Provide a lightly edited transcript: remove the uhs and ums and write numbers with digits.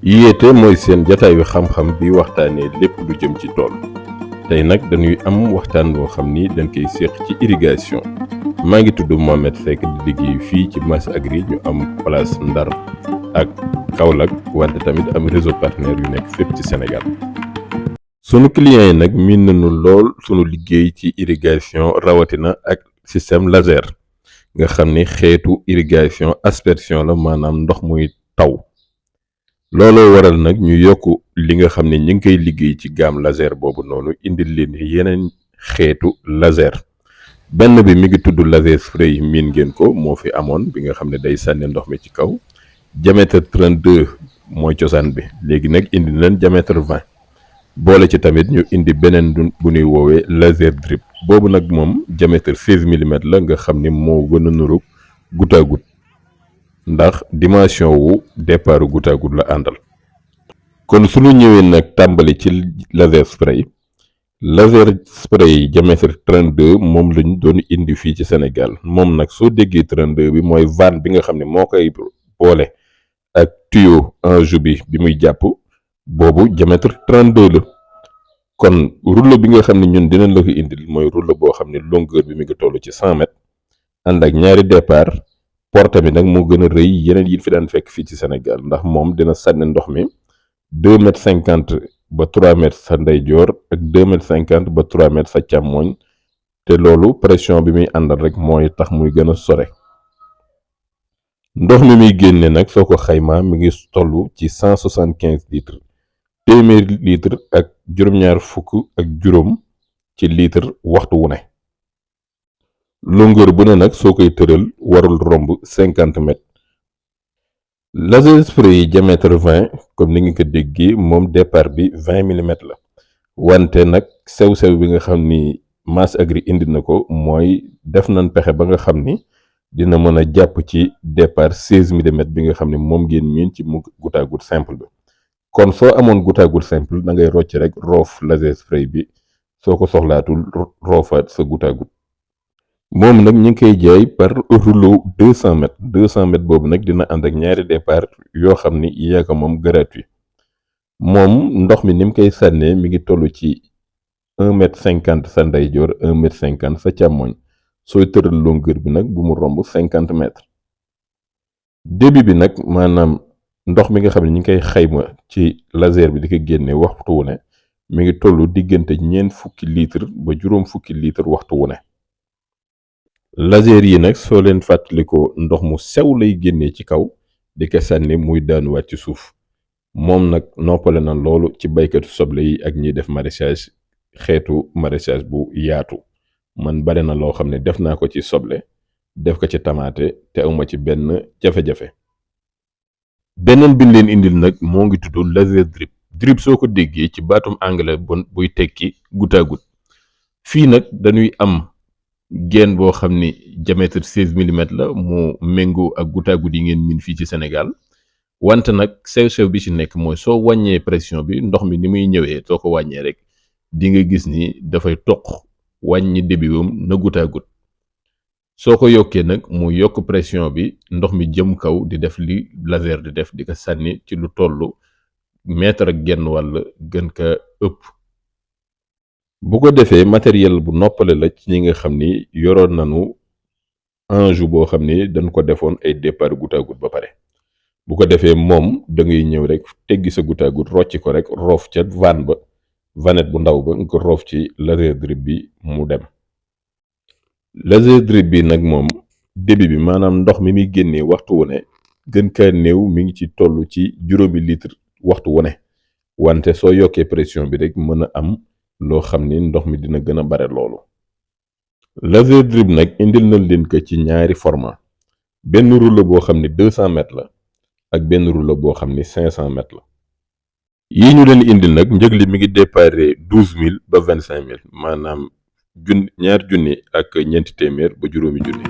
Yéete mooy seen jataayu xam-xam bi waxtaanee lépp lu jëm ci tool tey nag dañuy am waxtaan boo xam ni dañ koy séq ci irrigation maa ngi tudd Mohamed Seck di liggéey fii ci Mas Agri ñu am place Ndar ak Kaolack wante tamit am réseau partenaire yu nekk fépp ci Sénégal. sunu clients yi nag miin nañu lool sunu liggéey ci irrigation rawatina ak système laser nga xam ni xeetu irrigation aspersion la maanaam ndox muy taw. looloo waral nag ñu yokk li nga xam ne ñu ngi koy liggéey ci gamme laser boobu noonu indil leen yeneen xeetu laser benn bi mi ngi tudd laser spray miin ngeen ko moo fi amoon bi nga xam ne day sànni ndox mi ci kaw diamètre 32 mooy cosaan bi léegi nag indi leen diamètre 20 boole ci tamit ñu indi beneen bu ñuy woowee laser drip boobu nag moom diamètre 16 mm la nga xam ni moo gën a nuru goutte à goutte ndax dimension wu départ goutte à goutte la àndal. kon suñu ñëwee nag tàmbali ci laser spray diamètre 32 moom lañ doon indi fii ci Sénégal moom nag soo déggee 32 bi mooy vanne bi nga xam ne moo koy boole ak tuyau enjeu bi muy jàpp boobu diamètre 32 la. kon rouleau bi nga xam ne ñun dinañ la ko indil mooy rouleau boo xam ne longueur bi mi ngi toll ci 100 mètres ànd ak ñaari départ. porte bi nag moo gën a rëy yeneen yi fi daan fekk fii ci Sénégal ndax moom dina sànni ndox mi 2,50 m ba 3 m sa ndeyjoor ak 2,50 m ba 3 m sa càmmooñ te loolu pression bi muy àndal rek mooy tax muy gën a sore. ndox mi muy génne nag soo ko xaymaa mi ngi toll ci 175 litres téeméeri litre ak juróom-ñaar fukk ak juróom ci litre waxtu wu ne. longueur bu ne nag soo koy tëral warul romb 50 mètres. laser spray yi diamètre 20 comme ni nga ko déggee moom départ bi 20 mm la wante nag sew-sew bi nga xam ni Mas Agri indi na ko mooy def nañ pexe ba nga xam ni dina mën a jàpp ci départ 16 mm bi nga xam ne moom ngeen miin ci mu goutte à goutte simple bi. kon soo amoon goutte à goutte simple da ngay rocc rek roof laser spray bi soo ko soxlaatul roofaat sa goutte à goutte. moom nag ñu ngi koy jaay par rouleau 200 mètres 200 mètres boobu nag dina ànd ak ñaari départ yoo xam ni yaa ko moom gratuit moom ndox mi ni mu koy sànnee mi ngi toll ci 1,50 m sa ndeyjoor 1,50 m sa càmmoñ sooy tëral longueur bi nag bu mu romb 50 mètres. débit bi nag maanaam ndox mi nga xam ne ñu ngi koy xayma ci laser bi di ko génne waxtu wu ne mi ngi toll diggante ñeent fukki litre ba juróom fukki litre waxtu wu ne. laser yi nag soo leen fàttalikoo ndox mu sew lay génnee ci kaw di ko sànni muy daanuwaat ci suuf moom nag noppale na loolu ci baykatu soble yi ak ñiy def maraîchage xeetu maraîchage bu yaatu man bare na loo xam ne def naa ko ci soble def ko ci tamaate te awma ci benn jafe-jafe. beneen bi leen indil nag moo ngi tudd laser drip soo ko déggee ci baatum anglais bon buy tekki goutte à goutte fii nag dañuy am geen boo xam ni diamètre 16 mm la mu méngoo ak goutte à goutte yi ngeen min fii ci Sénégal wante nag sew-sew bi ci nekk mooy soo wàññee pression bi ndox mi ni muy ñëwee soo ko wàññee rek di nga gis ni dafay toq wàññi débiwam na goutte à goutte soo ko yokkee nag mu yokk pression bi ndox mi jëm kaw di def li laser di def di ko sànni ci lu tollu mètre ak genn wàll gën ka ëpp. bu ko defee matériel bu noppale la ci ñi nga xam ni yoroon nañu enjeu boo xam ni dañ ko defoon ay départ goutte à goutte ba pare bu ko defee moom da ngay ñëw rek teggi sa goutte à goutte rocci ko rek roof ca vanette bu ndaw ba nga ko roof ci laser drip bi mu dem. laser drip bi nag moom débit bi maanaam ndox mi muy génnee waxtu wu ne gën kaa néew mi ngi ci toll ci juróomi litre waxtu wu ne wante soo yokkee pression bi rek mën a am loo xam ni ndox mi dina gën a bare loolu. laser drip nag indil na leen ko ci ñaari format benn rouleau boo xam ni 200 mètres la ak benn rouleau boo xam ni 500 mètres la. yi ñu leen indil nag njëg li mi ngi déparé 12 000 ba 25 000 maanaam ñaar junni ak ñeenti téeméer ba juróomi junni.